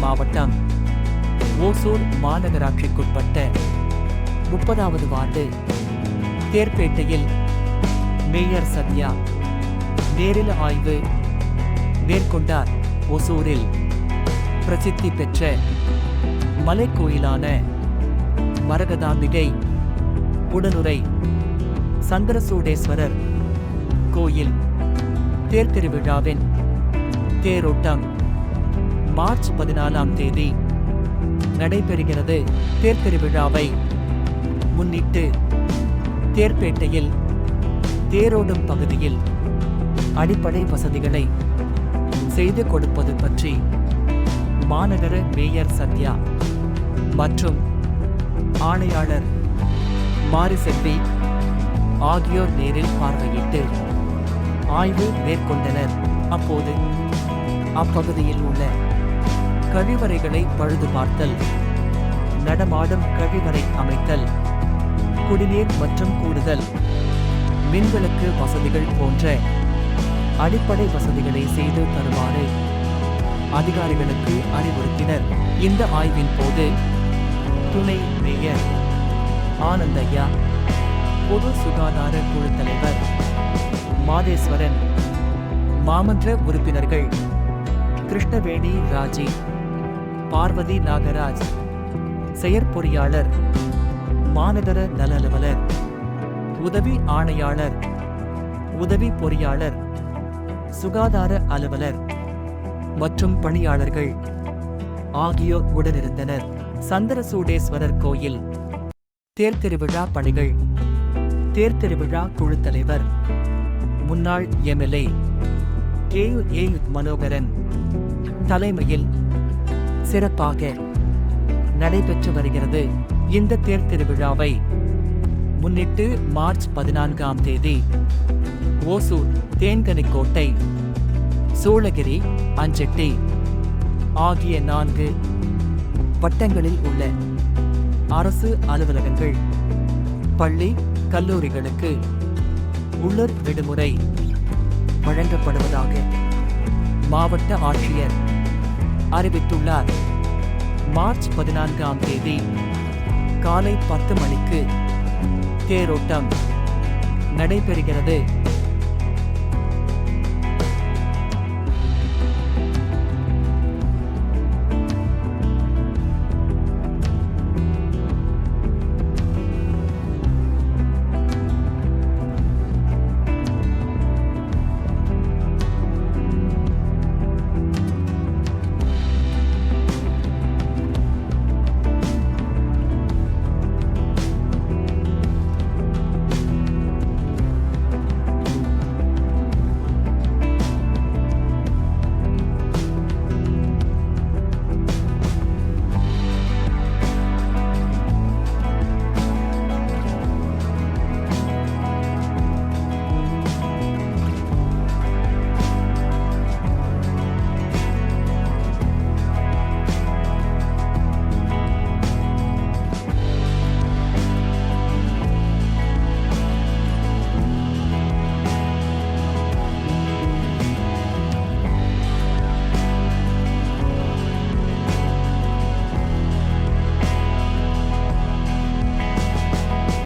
மாவட்டம் ஓசூர் மாநகராட்சிக்குட்பட்ட 30வது ward தேர்பேட்டையில் mayor Sathya நேரில் ஆய்வு மேற்கொண்டார். ஓசூரில் பிரசித்தி பெற்ற மலைக்கோயிலான மரகதாம்பிகை உடனுறை சந்திரசூடேஸ்வரர் கோயில் தேர்திருவிழாவின் தேரோட்டம் மார்ச் 14ஆம் தேதி நடைபெறுகிறது. தேர்திருவிழாவை முன்னிட்டு தேர்பேட்டையில் தேரோடும் பகுதியில் அடிப்படை வசதிகளை செய்து கொடுப்பது பற்றி மாநகர மேயர் சத்யா மற்றும் ஆணையாளர் மாரிசெல்வி ஆகியோர் நேரில் பார்வையிட்டு ஆய்வு மேற்கொண்டனர். அப்போது அப்பகுதியில் உள்ள கழிவறைகளை பழுது பார்த்தல், நடமாடும் கழிவறை அமைத்தல், குடிநீர் மற்றும் கூடுதல் மின்விளக்கு வசதிகள் போன்ற அடிப்படை வசதிகளை செய்து தருமாறு அதிகாரிகளுக்கு அறிவுறுத்தினர். இந்த ஆய்வின் போது துணை மேயர் ஆனந்தையா, பொது சுகாதார குழு தலைவர் மாதேஸ்வரன், மாமன்ற உறுப்பினர்கள் கிருஷ்ணவேணி ராஜி, பார்வதி நாகராஜ், செயற்பொறியாளர், மாநகர நல அலுவலர், உதவி ஆணையாளர், உதவி பொறியாளர், சுகாதார அலுவலர் மற்றும் பணியாளர்கள் ஆகியோர் உடனிருந்தனர். சந்திரசூடேஸ்வரர் கோயில் தேர்திருவிழா பணிகள் தேர்திருவிழா குழு தலைவர் முன்னாள் எம்எல்ஏ ஏ மனோகரன் தலைமையில் சிறப்பாக நடைபெற்று வருகிறது. இந்த தேர்திருவிழாவை முன்னிட்டு மார்ச் 14ஆம் தேதி ஓசூர், தேன்கனிக்கோட்டை, சூளகிரி, அஞ்செட்டி ஆகிய 4 வட்டங்களில் உள்ள அரசு அலுவலகங்கள், பள்ளி, கல்லூரிகளுக்கு உள்ளூர் விடுமுறை வழங்கப்படுவதாக மாவட்ட ஆட்சியர் அறிவித்துள்ளார். மார்ச் 14ஆம் தேதி காலை 10 மணிக்கு தேரோட்டம் நடைபெறுகிறது.